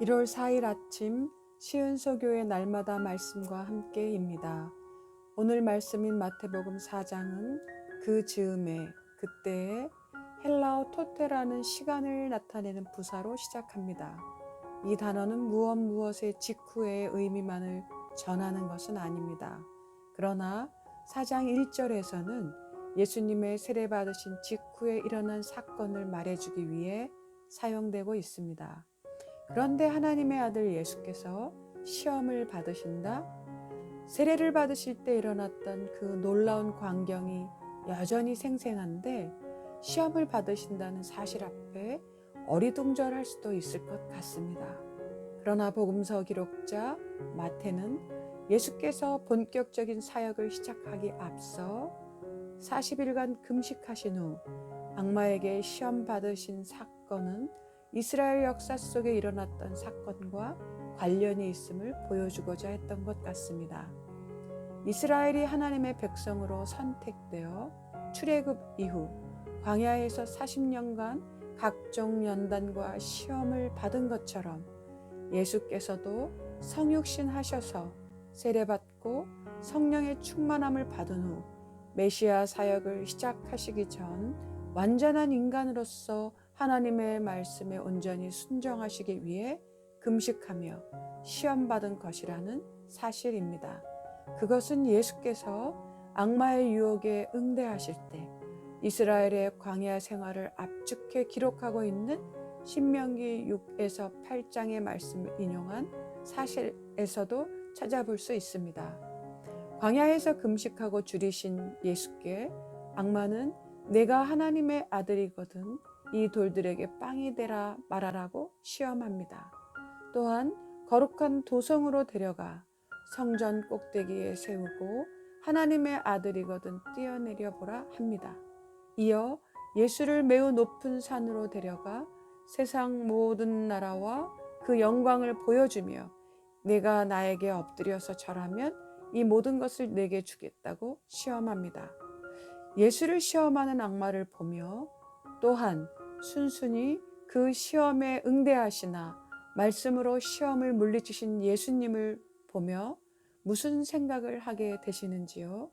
1월 4일 아침 시은서교회 날마다 말씀과 함께입니다. 오늘 말씀인 마태복음 4장은 그 즈음에 그때에 헬라어 토테라는 시간을 나타내는 부사로 시작합니다. 이 단어는 무엇의 직후의 의미만을 전하는 것은 아닙니다. 그러나 4장 1절에서는 예수님의 세례받으신 직후에 일어난 사건을 말해주기 위해 사용되고 있습니다. 그런데 하나님의 아들 예수께서 시험을 받으신다? 세례를 받으실 때 일어났던 그 놀라운 광경이 여전히 생생한데 시험을 받으신다는 사실 앞에 어리둥절할 수도 있을 것 같습니다. 그러나 복음서 기록자 마태는 예수께서 본격적인 사역을 시작하기 앞서 40일간 금식하신 후 악마에게 시험 받으신 사건은 이스라엘 역사 속에 일어났던 사건과 관련이 있음을 보여주고자 했던 것 같습니다. 이스라엘이 하나님의 백성으로 선택되어 출애굽 이후 광야에서 40년간 각종 연단과 시험을 받은 것처럼 예수께서도 성육신 하셔서 세례받고 성령의 충만함을 받은 후 메시아 사역을 시작하시기 전 완전한 인간으로서 하나님의 말씀에 온전히 순종하시기 위해 금식하며 시험받은 것이라는 사실입니다. 그것은 예수께서 악마의 유혹에 응대하실 때 이스라엘의 광야 생활을 압축해 기록하고 있는 신명기 6에서 8장의 말씀을 인용한 사실에서도 찾아볼 수 있습니다. 광야에서 금식하고 줄이신 예수께 악마는 내가 하나님의 아들이거든 이 돌들에게 빵이 되라 말하라고 시험합니다. 또한 거룩한 도성으로 데려가 성전 꼭대기에 세우고 하나님의 아들이거든 뛰어내려 보라 합니다. 이어 예수를 매우 높은 산으로 데려가 세상 모든 나라와 그 영광을 보여주며 내가 나에게 엎드려서 절하면 이 모든 것을 내게 주겠다고 시험합니다. 예수를 시험하는 악마를 보며 또한 순순히 그 시험에 응대하시나 말씀으로 시험을 물리치신 예수님을 보며 무슨 생각을 하게 되시는지요?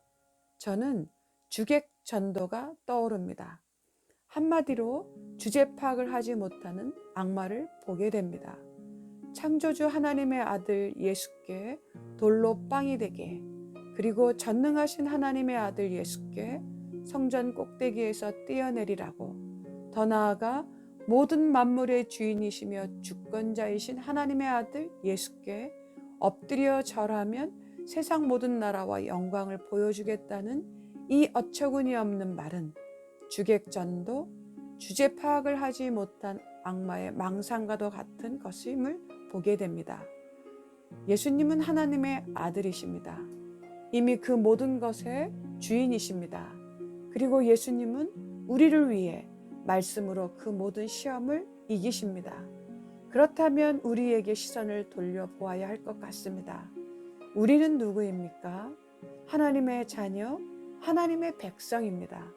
저는 주객 전도가 떠오릅니다. 한마디로 주제 파악을 하지 못하는 악마를 보게 됩니다. 창조주 하나님의 아들 예수께 돌로 빵이 되게, 그리고 전능하신 하나님의 아들 예수께 성전 꼭대기에서 뛰어내리라고, 더 나아가 모든 만물의 주인이시며 주권자이신 하나님의 아들 예수께 엎드려 절하면 세상 모든 나라와 영광을 보여주겠다는 이 어처구니 없는 말은 주객전도, 주제 파악을 하지 못한 악마의 망상과도 같은 것임을 보게 됩니다. 예수님은 하나님의 아들이십니다. 이미 그 모든 것의 주인이십니다. 그리고 예수님은 우리를 위해 말씀으로 그 모든 시험을 이기십니다. 그렇다면 우리에게 시선을 돌려보아야 할 것 같습니다. 우리는 누구입니까? 하나님의 자녀, 하나님의 백성입니다.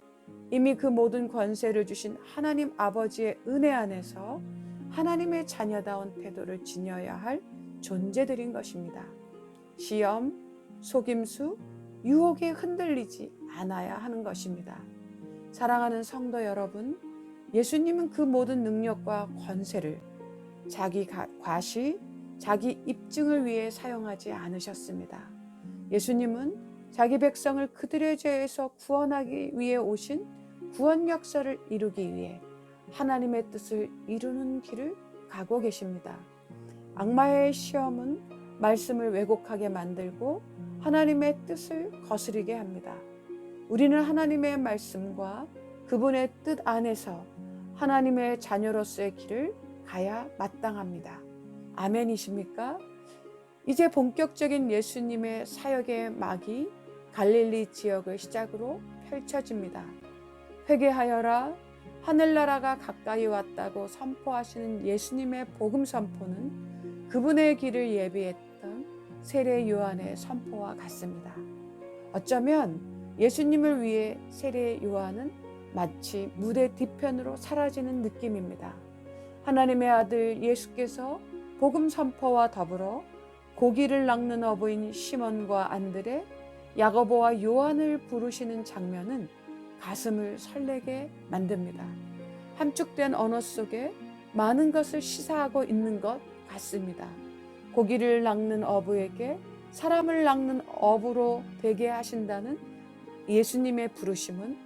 이미 그 모든 권세를 주신 하나님 아버지의 은혜 안에서 하나님의 자녀다운 태도를 지녀야 할 존재들인 것입니다. 시험, 속임수, 유혹에 흔들리지 않아야 하는 것입니다. 사랑하는 성도 여러분, 예수님은 그 모든 능력과 권세를 자기 과시, 자기 입증을 위해 사용하지 않으셨습니다. 예수님은 자기 백성을 그들의 죄에서 구원하기 위해 오신 구원 역사를 이루기 위해 하나님의 뜻을 이루는 길을 가고 계십니다. 악마의 시험은 말씀을 왜곡하게 만들고 하나님의 뜻을 거스르게 합니다. 우리는 하나님의 말씀과 그분의 뜻 안에서 하나님의 자녀로서의 길을 가야 마땅합니다. 아멘이십니까? 이제 본격적인 예수님의 사역의 막이 갈릴리 지역을 시작으로 펼쳐집니다. 회개하여라, 하늘나라가 가까이 왔다고 선포하시는 예수님의 복음 선포는 그분의 길을 예비했던 세례 요한의 선포와 같습니다. 어쩌면 예수님을 위해 세례 요한은 마치 무대 뒤편으로 사라지는 느낌입니다. 하나님의 아들 예수께서 복음 선포와 더불어 고기를 낚는 어부인 시몬과 안드레, 야고보와 요한을 부르시는 장면은 가슴을 설레게 만듭니다. 함축된 언어 속에 많은 것을 시사하고 있는 것 같습니다. 고기를 낚는 어부에게 사람을 낚는 어부로 되게 하신다는 예수님의 부르심은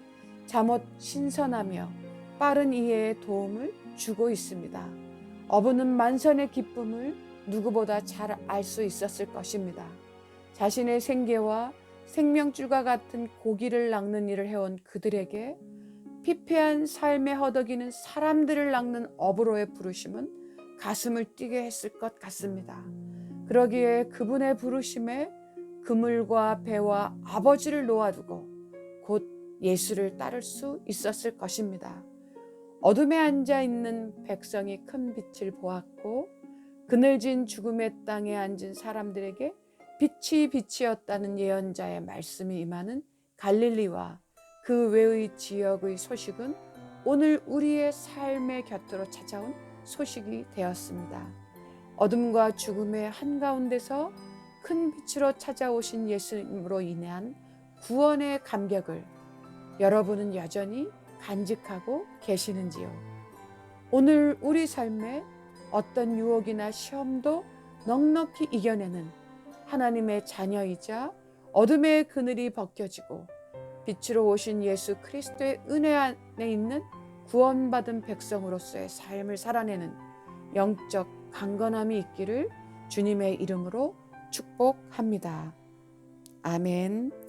잠옷 신선하며 빠른 이해에 도움을 주고 있습니다. 어부는 만선의 기쁨을 누구보다 잘 알 수 있었을 것입니다. 자신의 생계와 생명줄과 같은 고기를 낚는 일을 해온 그들에게 피폐한 삶에 허덕이는 사람들을 낚는 어부로의 부르심은 가슴을 뛰게 했을 것 같습니다. 그러기에 그분의 부르심에 그물과 배와 아버지를 놓아두고 곧 예수를 따를 수 있었을 것입니다. 어둠에 앉아 있는 백성이 큰 빛을 보았고 그늘진 죽음의 땅에 앉은 사람들에게 빛이 빛이었다는 예언자의 말씀이 임하는 갈릴리와 그 외의 지역의 소식은 오늘 우리의 삶의 곁으로 찾아온 소식이 되었습니다. 어둠과 죽음의 한가운데서 큰 빛으로 찾아오신 예수님으로 인한 구원의 감격을 여러분은 여전히 간직하고 계시는지요? 오늘 우리 삶에 어떤 유혹이나 시험도 넉넉히 이겨내는 하나님의 자녀이자 어둠의 그늘이 벗겨지고 빛으로 오신 예수 그리스도의 은혜 안에 있는 구원받은 백성으로서의 삶을 살아내는 영적 강건함이 있기를 주님의 이름으로 축복합니다. 아멘.